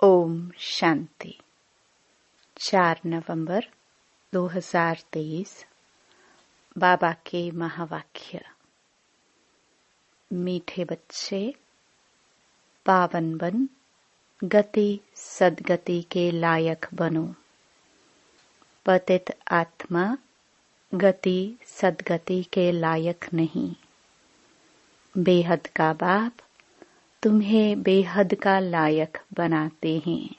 ओम शांति। 4 नवंबर 2023 बाबा के महावाक्य। मीठे बच्चे, पावन बन, गति सदगति के लायक बनो। पतित आत्मा गति सदगति के लायक नहीं। बेहद का बाप तुम्हें बेहद का लायक बनाते हैं।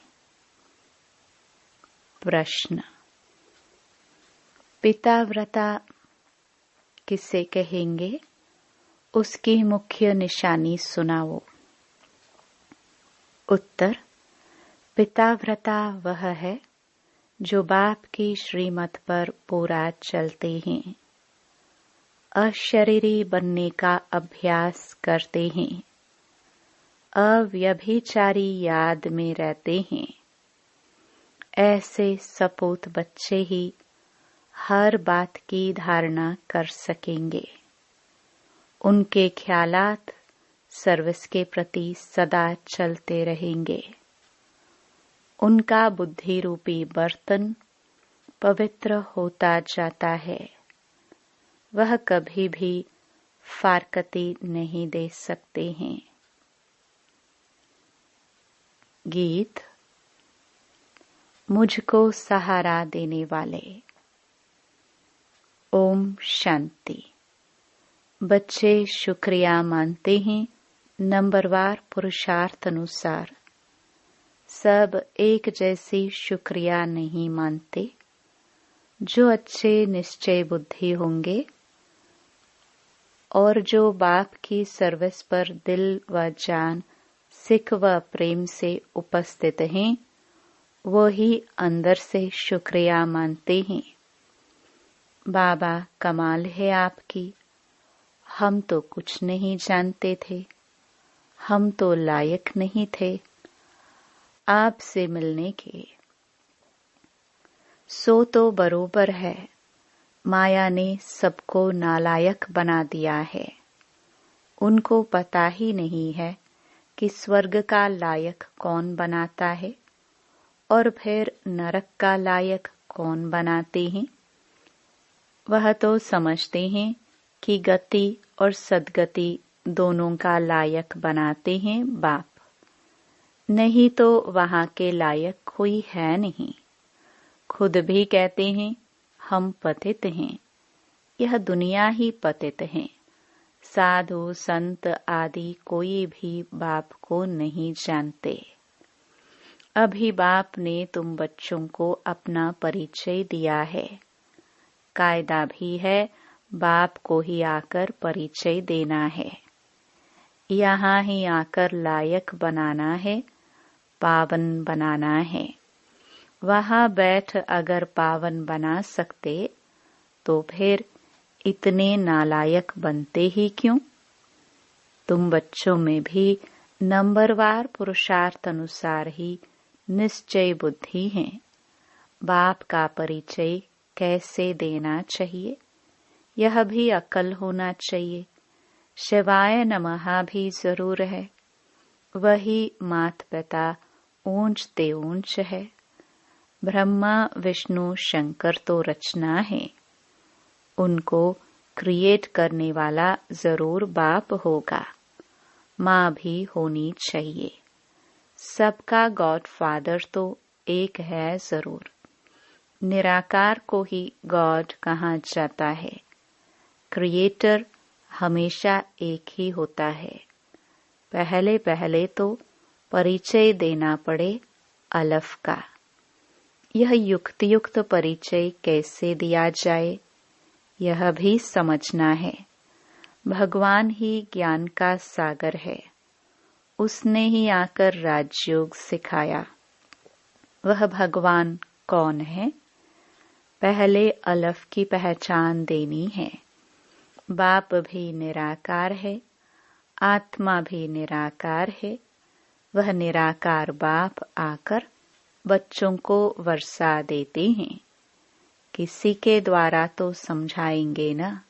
प्रश्न। पिताव्रता किसे कहेंगे? उसकी मुख्य निशानी सुनाओ। उत्तर। पिताव्रता वह है जो बाप की श्रीमत पर पूरा चलते हैं, अशरीरी बनने का अभ्यास करते हैं, अव्यभिचारी याद में रहते हैं। ऐसे सपूत बच्चे ही हर बात की धारणा कर सकेंगे। उनके ख्यालात सर्विस के प्रति सदा चलते रहेंगे। उनका बुद्धि रूपी बर्तन पवित्र होता जाता है। वह कभी भी फारकती नहीं दे सकते हैं। गीत। मुझको सहारा देने वाले। ओम शांति। बच्चे शुक्रिया मानते हैं नंबरवार पुरुषार्थ अनुसार। सब एक जैसी शुक्रिया नहीं मानते। जो अच्छे निश्चय बुद्धि होंगे और जो बाप की सर्विस पर दिल व जान सिख व प्रेम से उपस्थित हैं, वो ही अंदर से शुक्रिया मानते हैं। बाबा, कमाल है आपकी। हम तो कुछ नहीं जानते थे। हम तो लायक नहीं थे आपसे मिलने के। सो तो बरोबर है, माया ने सबको नालायक बना दिया है। उनको पता ही नहीं है कि स्वर्ग का लायक कौन बनाता है और फिर नरक का लायक कौन बनाते हैं। वह तो समझते हैं कि गति और सदगति दोनों का लायक बनाते हैं बाप। नहीं तो वहां के लायक कोई है नहीं। खुद भी कहते हैं हम पतित हैं। यह दुनिया ही पतित है। साधु संत आदि कोई भी बाप को नहीं जानते। अभी बाप ने तुम बच्चों को अपना परिचय दिया है। कायदा भी है बाप को ही आकर परिचय देना है। यहाँ ही आकर लायक बनाना है, पावन बनाना है। वहाँ बैठ अगर पावन बना सकते तो फिर इतने नालायक बनते ही क्यों? तुम बच्चों में भी नंबरवार पुरुषार्थ अनुसार ही निश्चय बुद्धि है। बाप का परिचय कैसे देना चाहिए, यह भी अक्ल होना चाहिए। शिवाय नमः भी जरूर है। वही मात पिता ऊंच ते ऊंच है। ब्रह्मा विष्णु शंकर तो रचना है। उनको क्रिएट करने वाला जरूर बाप होगा। माँ भी होनी चाहिए। सबका गॉड फादर तो एक है जरूर। निराकार को ही गॉड कहा जाता है। क्रिएटर हमेशा एक ही होता है। पहले पहले तो परिचय देना पड़े अलफ का। यह युक्त परिचय कैसे दिया जाए, यह भी समझना है। भगवान ही ज्ञान का सागर है। उसने ही आकर राजयोग सिखाया। वह भगवान कौन है? पहले अलफ की पहचान देनी है। बाप भी निराकार है, आत्मा भी निराकार है। वह निराकार बाप आकर बच्चों को वर्षा देते हैं। किसी के द्वारा तो समझाएंगे ना।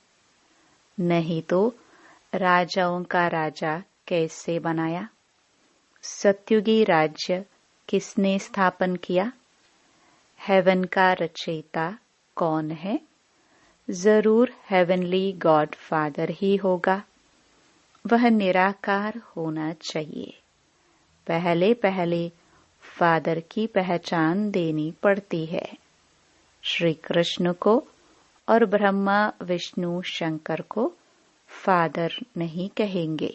नहीं तो राजाओं का राजा कैसे बनाया? सत्युगी राज्य किसने स्थापन किया? हेवन का रचयिता कौन है? जरूर हेवनली गॉड फादर ही होगा। वह निराकार होना चाहिए। पहले पहले फादर की पहचान देनी पड़ती है। श्री कृष्ण को और ब्रह्मा विष्णु शंकर को फादर नहीं कहेंगे।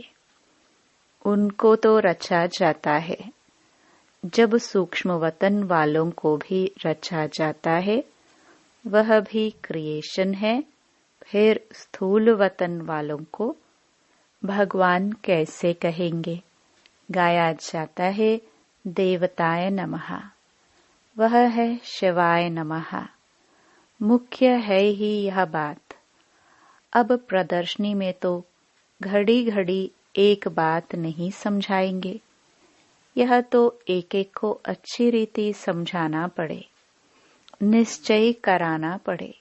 उनको तो रचा जाता है। जब सूक्ष्म वतन वालों को भी रचा जाता है, वह भी क्रिएशन है। फिर स्थूल वतन वालों को भगवान कैसे कहेंगे? गाया जाता है देवताय नमः, वह है शिवाय नमः। मुख्य है ही यह बात। अब प्रदर्शनी में तो घड़ी घड़ी एक बात नहीं समझाएंगे। यह तो एक एक को अच्छी रीति समझाना पड़े, निश्चय कराना पड़े।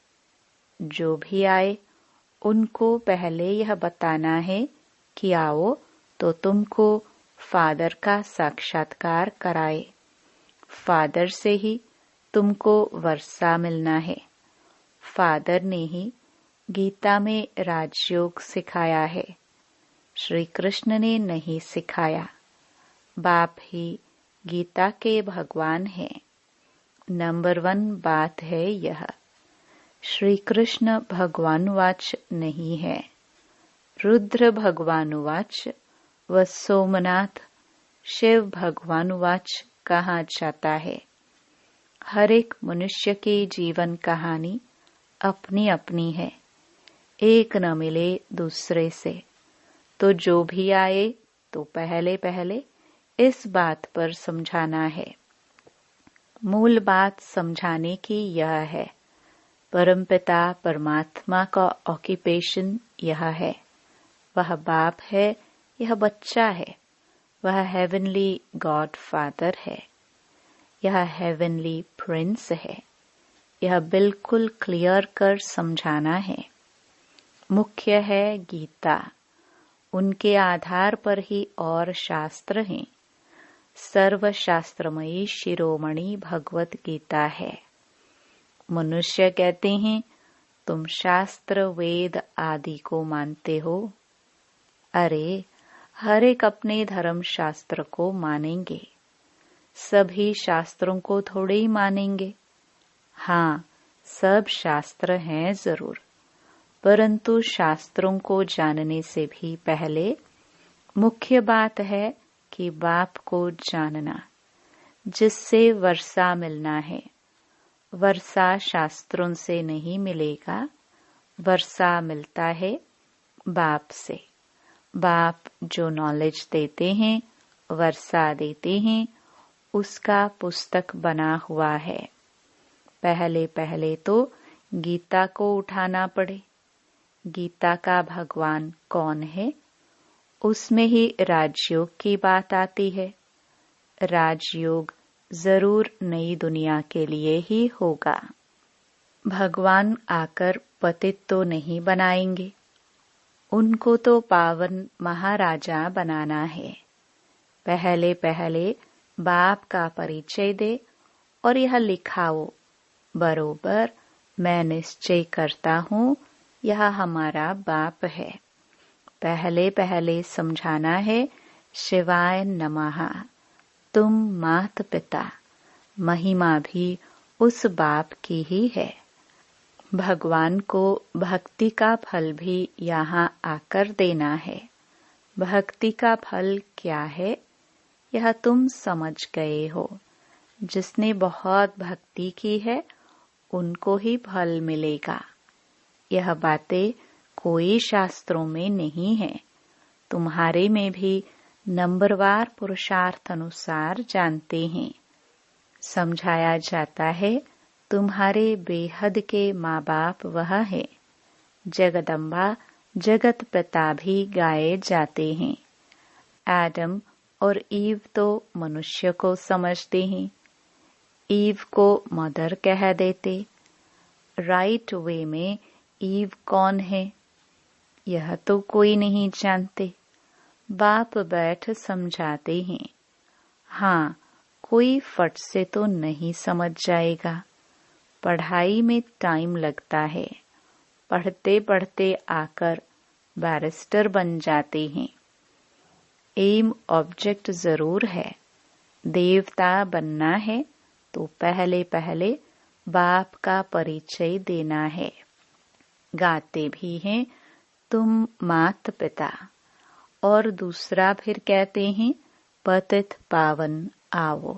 जो भी आए उनको पहले यह बताना है कि आओ तो तुमको फादर का साक्षात्कार कराए। फादर से ही तुमको वर्षा मिलना है। फादर ने ही गीता में राजयोग सिखाया है। श्री कृष्ण ने नहीं सिखाया। बाप ही गीता के भगवान हैं। नंबर 1 बात है यह। श्री कृष्ण भगवानुवाच नहीं है। रुद्र भगवानुवाच व सोमनाथ शिव भगवानुवाच कहा जाता है। हर एक मनुष्य की जीवन कहानी अपनी अपनी है, एक न मिले दूसरे से। तो जो भी आए तो पहले पहले इस बात पर समझाना है। मूल बात समझाने की यह है। परमपिता परमात्मा का ऑक्यूपेशन यह है। वह बाप है, यह बच्चा है। वह हेवनली गॉड फादर है। यह हेवनली प्रिंस है। यह बिल्कुल क्लियर कर समझाना है। मुख्य है गीता। उनके आधार पर ही और शास्त्र हैं। सर्वशास्त्रमयी शिरोमणि भगवत गीता है। मनुष्य कहते हैं तुम शास्त्र वेद आदि को मानते हो। अरे, हर एक अपने धर्म शास्त्र को मानेंगे। सभी शास्त्रों को थोड़े ही मानेंगे। हाँ, सब शास्त्र हैं जरूर, परंतु शास्त्रों को जानने से भी पहले मुख्य बात है कि बाप को जानना, जिससे वर्षा मिलना है। वर्षा शास्त्रों से नहीं मिलेगा। वर्षा मिलता है बाप से। बाप जो नॉलेज देते हैं, वर्षा देते हैं, उसका पुस्तक बना हुआ है। पहले पहले तो गीता को उठाना पड़े। गीता का भगवान कौन है? उसमें ही राजयोग की बात आती है। राजयोग जरूर नई दुनिया के लिए ही होगा। भगवान आकर पतित तो नहीं बनाएंगे। उनको तो पावन महाराजा बनाना है। पहले पहले बाप का परिचय दे और यह लिखाओ बरोबर, मैं निश्चय करता हूँ यह हमारा बाप है। पहले पहले समझाना है शिवाय नमः। तुम मात पिता, महिमा भी उस बाप की ही है। भगवान को भक्ति का फल भी यहाँ आकर देना है। भक्ति का फल क्या है, यह तुम समझ गए हो। जिसने बहुत भक्ति की है उनको ही फल मिलेगा। यह बातें कोई शास्त्रों में नहीं है। तुम्हारे में भी नंबरवार पुरुषार्थ अनुसार जानते हैं। समझाया जाता है तुम्हारे बेहद के माँ बाप वह है। जगदम्बा जगत पिता भी गाए जाते हैं। एडम और ईव तो मनुष्य को समझते हैं। ईव को मदर कह देते। राइट वे में ईव कौन है, यह तो कोई नहीं जानते। बाप बैठ समझाते हैं। हाँ, कोई फट से तो नहीं समझ जाएगा। पढ़ाई में टाइम लगता है, पढ़ते पढ़ते आकर बैरिस्टर बन जाते हैं। एम ऑब्जेक्ट जरूर है। देवता बनना है तो पहले पहले बाप का परिचय देना है। गाते भी हैं तुम मात पिता, और दूसरा फिर कहते हैं पतित पावन आओ।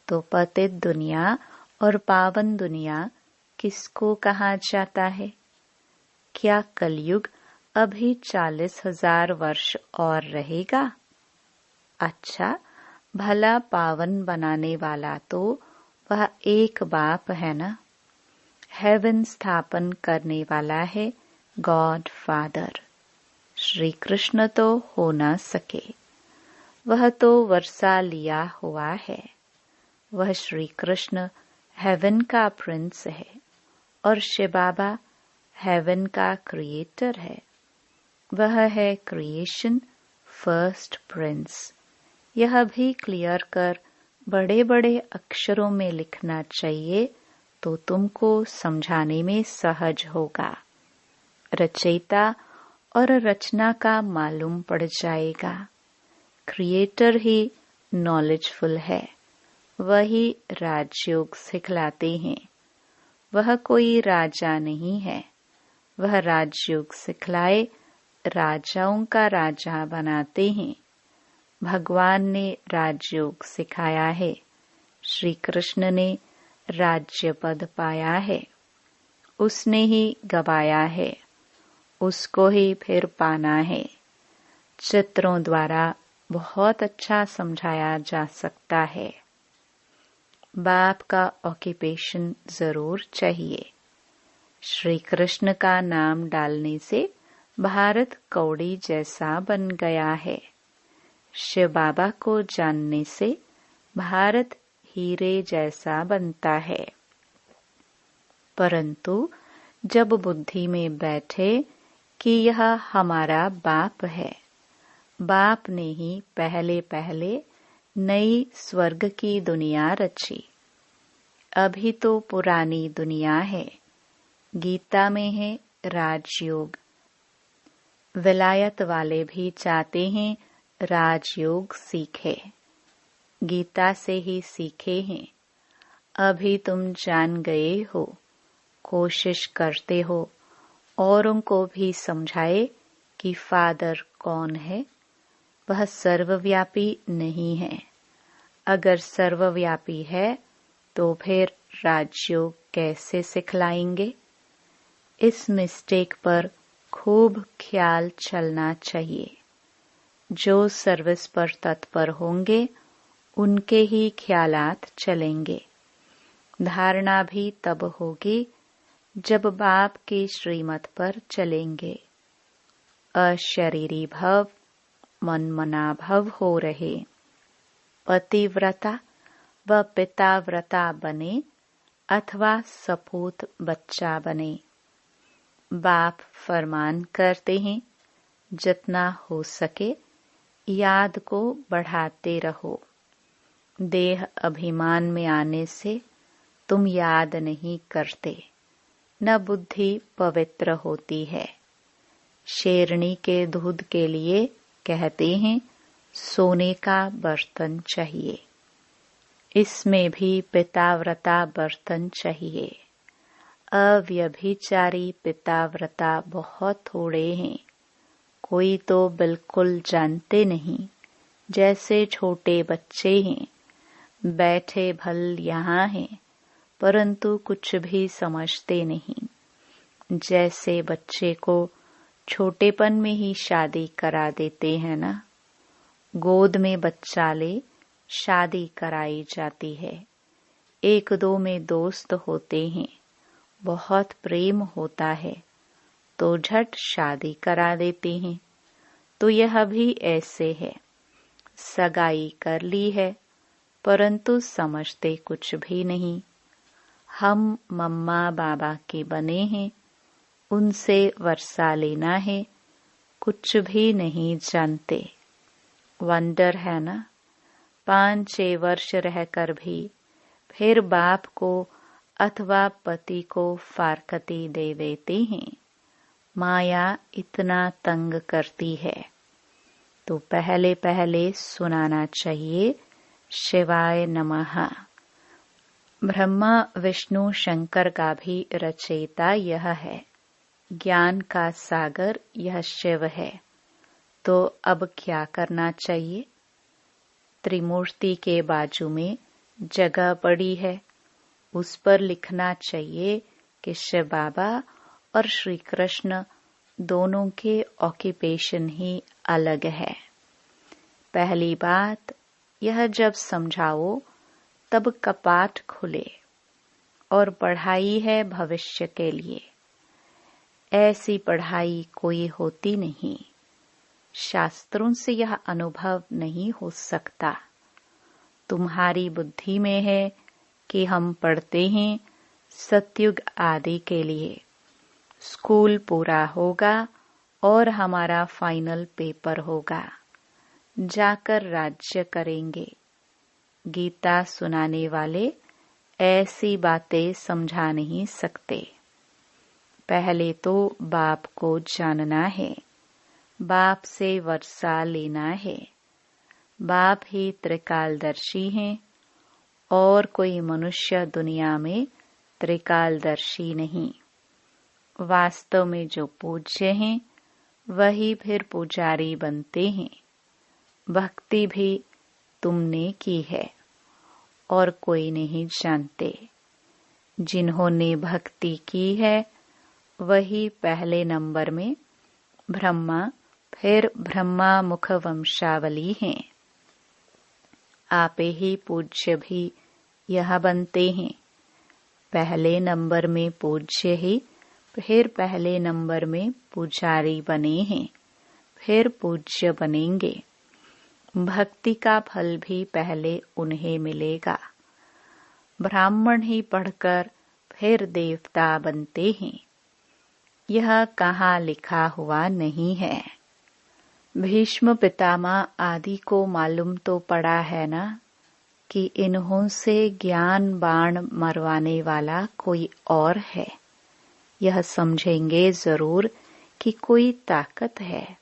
तो पतित दुनिया और पावन दुनिया किसको कहा जाता है? क्या कलयुग अभी 40,000 वर्ष और रहेगा? अच्छा, भला पावन बनाने वाला तो वह एक बाप है ना। हेवन स्थापन करने वाला है गॉड फादर। श्री कृष्ण तो हो न सके, वह तो वर्षा लिया हुआ है। वह श्री कृष्ण हेवन का प्रिंस है और शिव बाबा हेवन का क्रिएटर है। वह है क्रिएशन फर्स्ट प्रिंस। यह भी क्लियर कर बड़े बड़े अक्षरों में लिखना चाहिए तो तुमको समझाने में सहज होगा। रचयिता और रचना का मालूम पड़ जाएगा। क्रिएटर ही नॉलेजफुल है, वही राजयोग सिखलाते हैं। वह कोई राजा नहीं है, वह राजयोग सिखलाए राजाओं का राजा बनाते हैं। भगवान ने राजयोग सिखाया है, श्री कृष्ण ने राज्य पद पाया है। उसने ही गवाया है, उसको ही फिर पाना है। चित्रों द्वारा बहुत अच्छा समझाया जा सकता है। बाप का ऑक्यूपेशन जरूर चाहिए। श्री कृष्ण का नाम डालने से भारत कौड़ी जैसा बन गया है। शिव बाबा को जानने से भारत हीरे जैसा बनता है। परंतु जब बुद्धि में बैठे कि यह हमारा बाप है, बाप ने ही पहले पहले नई स्वर्ग की दुनिया रची। अभी तो पुरानी दुनिया है। गीता में है राजयोग। विलायत वाले भी चाहते हैं राजयोग सीखे, गीता से ही सीखे हैं। अभी तुम जान गए हो, कोशिश करते हो औरों को भी समझाए कि फादर कौन है। वह सर्वव्यापी नहीं है। अगर सर्वव्यापी है तो फिर राजयोग कैसे सिखलाएंगे? इस मिस्टेक पर खूब ख्याल चलना चाहिए। जो सर्विस पर तत्पर होंगे उनके ही ख्यालात चलेंगे। धारणा भी तब होगी जब बाप के श्रीमत पर चलेंगे। अशरीरी भव मनमना भव हो रहे। पतिव्रता व पिताव्रता बने अथवा सपूत बच्चा बने। बाप फरमान करते हैं, जितना हो सके याद को बढ़ाते रहो। देह अभिमान में आने से तुम याद नहीं करते, न बुद्धि पवित्र होती है। शेरनी के दूध के लिए कहते हैं सोने का बर्तन चाहिए। इसमें भी पिताव्रता बर्तन चाहिए। अव्यभिचारी पिताव्रता बहुत थोड़े हैं। कोई तो बिल्कुल जानते नहीं, जैसे छोटे बच्चे हैं। बैठे भल यहाँ हैं, परंतु कुछ भी समझते नहीं। जैसे बच्चे को छोटेपन में ही शादी करा देते हैं ना। गोद में बच्चा ले शादी कराई जाती है। एक दो में दोस्त होते हैं, बहुत प्रेम होता है तो झट शादी करा देते हैं। तो यह भी ऐसे है। सगाई कर ली है परंतु समझते कुछ भी नहीं। हम मम्मा बाबा के बने हैं, उनसे वर्षा लेना है, कुछ भी नहीं जानते। वंडर है ना। 5-6 वर्ष रहकर भी फिर बाप को अथवा पति को फारकती दे देते हैं। माया इतना तंग करती है, तो पहले पहले सुनाना चाहिए शिवाय नमः। ब्रह्मा विष्णु शंकर का भी रचयिता यह है, ज्ञान का सागर यह शिव है। तो अब क्या करना चाहिए? त्रिमूर्ति के बाजू में जगह पड़ी है, उस पर लिखना चाहिए कि शिव बाबा और श्री कृष्ण दोनों के ऑक्यूपेशन ही अलग है। पहली बात यह, जब समझाओ तब कपाट खुले, और पढ़ाई है भविष्य के लिए। ऐसी पढ़ाई कोई होती नहीं, शास्त्रों से यह अनुभव नहीं हो सकता। तुम्हारी बुद्धि में है कि हम पढ़ते हैं सतयुग आदि के लिए, स्कूल पूरा होगा और हमारा फाइनल पेपर होगा, जाकर राज्य करेंगे। गीता सुनाने वाले ऐसी बातें समझा नहीं सकते। पहले तो बाप को जानना है, बाप से वर्षा लेना है। बाप ही त्रिकालदर्शी हैं, और कोई मनुष्य दुनिया में त्रिकालदर्शी नहीं। वास्तव में जो पूज्य हैं वही फिर पुजारी बनते हैं। भक्ति भी तुमने की है और कोई नहीं जानते। जिन्होंने भक्ति की है वही पहले नंबर में ब्रह्मा, फिर ब्रह्मा मुख वंशावली हैं। आपे ही पूज्य भी यह बनते हैं। पहले नंबर में पूज्य ही फिर पहले नंबर में पुजारी बने हैं, फिर पूज्य बनेंगे। भक्ति का फल भी पहले उन्हें मिलेगा। ब्राह्मण ही पढ़कर फिर देवता बनते हैं, यह कहाँ लिखा हुआ नहीं है। भीष्म पितामह आदि को मालूम तो पड़ा है ना कि इन्हों से ज्ञान बाण मरवाने वाला कोई और है। यह समझेंगे जरूर कि कोई ताकत है।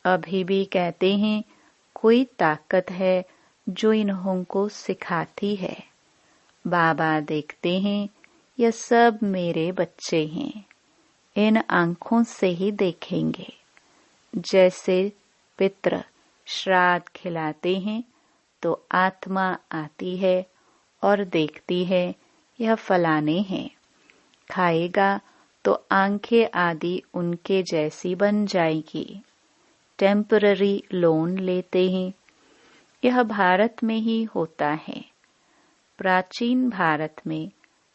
अभी भी कहते हैं कोई ताकत है जो इन्हों को सिखाती है। बाबा देखते हैं यह सब मेरे बच्चे हैं, इन आंखों से ही देखेंगे। जैसे पितृ श्राद्ध खिलाते हैं तो आत्मा आती है और देखती है यह फलाने हैं, खाएगा तो आंखें आदि उनके जैसी बन जाएगी। टेम्पररी लोन लेते हैं। यह भारत में ही होता है। प्राचीन भारत में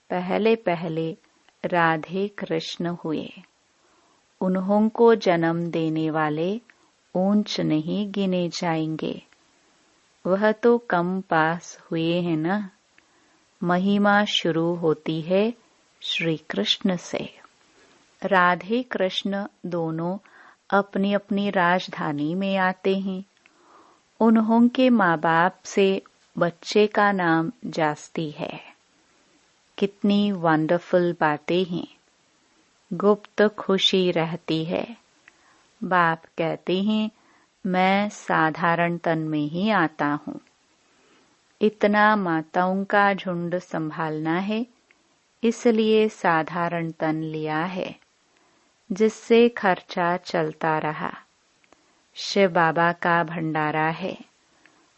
पहले पहले राधे कृष्ण हुए। उन्हों को जन्म देने वाले ऊंच नहीं गिने जाएंगे। वह तो कम पास हुए हैं ना। महिमा शुरू होती है श्री कृष्ण से। राधे कृष्ण दोनों अपनी अपनी राजधानी में आते हैं। उन्हों के माँ बाप से बच्चे का नाम जास्ती है। कितनी वंडरफुल बातें हैं। गुप्त खुशी रहती है। बाप कहते हैं मैं साधारण तन में ही आता हूँ। इतना माताओं का झुंड संभालना है, इसलिए साधारण तन लिया है, जिससे खर्चा चलता रहा। शिव बाबा का भंडारा है।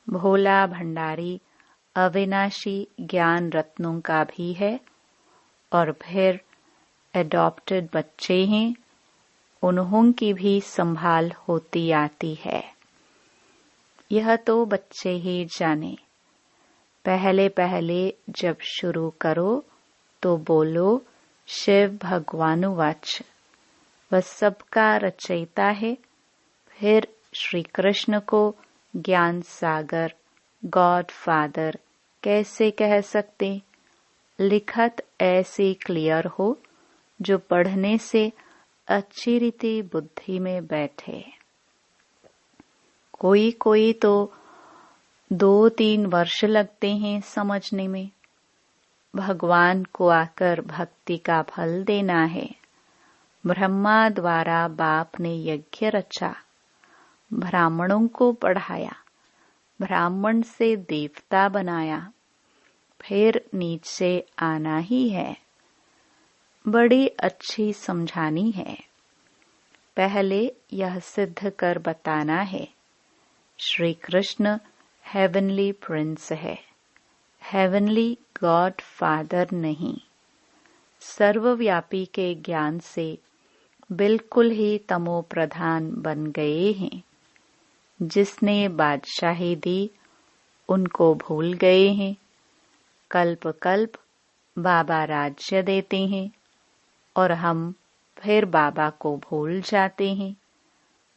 भोला भंडारी अविनाशी ज्ञान रत्नों का भी है। और फिर एडॉप्टेड बच्चे हैं, उन्हों की भी संभाल होती आती है। यह तो बच्चे ही जाने। पहले पहले जब शुरू करो तो बोलो शिव भगवानुवाच। वह सबका रचयिता है। फिर श्री कृष्ण को ज्ञान सागर, गॉड फादर कैसे कह सकते? लिखत ऐसी क्लियर हो जो पढ़ने से अच्छी रीति बुद्धि में बैठे। कोई कोई तो 2-3 वर्ष लगते हैं समझने में। भगवान को आकर भक्ति का फल देना है। ब्रह्मा द्वारा बाप ने यज्ञ रचा, ब्राह्मणों को पढ़ाया, ब्राह्मण से देवता बनाया, फिर नीचे आना ही है। बड़ी अच्छी समझानी है। पहले यह सिद्ध कर बताना है, श्री कृष्ण हेवनली प्रिंस है, हेवनली गॉड फादर नहीं। सर्वव्यापी के ज्ञान से बिल्कुल ही तमो प्रधान बन गए हैं। जिसने बादशाही दी उनको भूल गए हैं। कल्प कल्प बाबा राज्य देते हैं और हम फिर बाबा को भूल जाते हैं।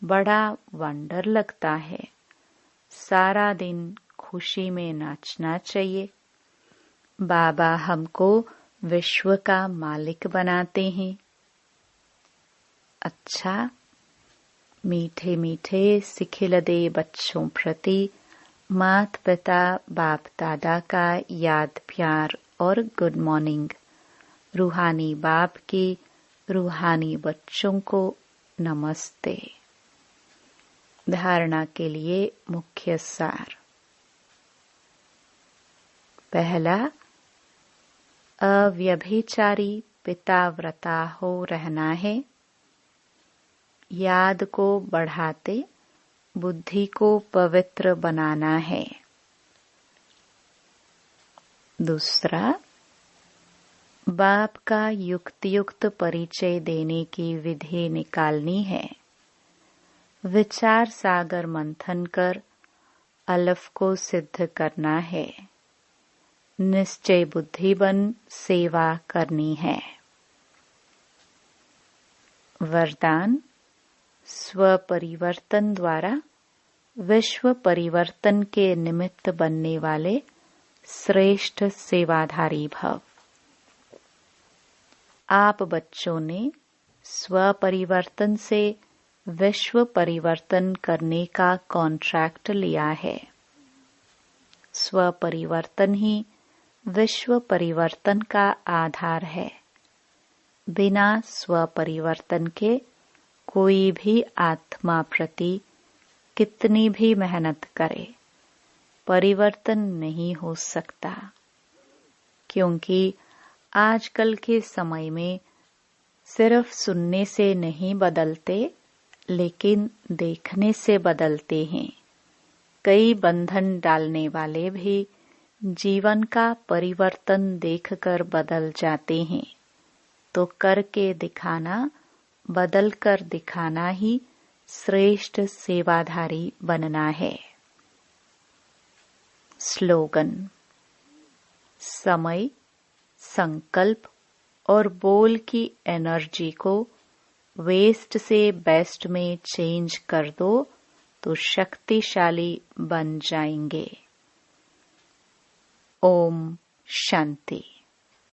बड़ा वंडर लगता है। सारा दिन खुशी में नाचना चाहिए। बाबा हमको विश्व का मालिक बनाते हैं। अच्छा, मीठे मीठे सिखिलदे बच्चों प्रति माता पिता बाप दादा का याद प्यार और गुड मॉर्निंग। रूहानी बाप की रूहानी बच्चों को नमस्ते। धारणा के लिए मुख्य सार। पहला, अव्यभिचारी पिताव्रता हो रहना है। याद को बढ़ाते बुद्धि को पवित्र बनाना है। दूसरा, बाप का युक्त परिचय देने की विधि निकालनी है। विचार सागर मंथन कर अलफ को सिद्ध करना है। निश्चय बुद्धि बन सेवा करनी है। वरदान, स्व परिवर्तन द्वारा विश्व परिवर्तन के निमित्त बनने वाले श्रेष्ठ सेवाधारी भव। आप बच्चों ने स्व परिवर्तन से विश्व परिवर्तन करने का कॉन्ट्रैक्ट लिया है। स्व परिवर्तन ही विश्व परिवर्तन का आधार है। बिना स्व परिवर्तन के कोई भी आत्मा प्रति कितनी भी मेहनत करे, परिवर्तन नहीं हो सकता। क्योंकि आजकल के समय में सिर्फ सुनने से नहीं बदलते, लेकिन देखने से बदलते हैं। कई बंधन डालने वाले भी जीवन का परिवर्तन देखकर बदल जाते हैं। तो करके दिखाना, बदल कर दिखाना ही श्रेष्ठ सेवाधारी बनना है। स्लोगन, समय, संकल्प और बोल की एनर्जी को वेस्ट से बेस्ट में चेंज कर दो तो शक्तिशाली बन जाएंगे। ओम शांति।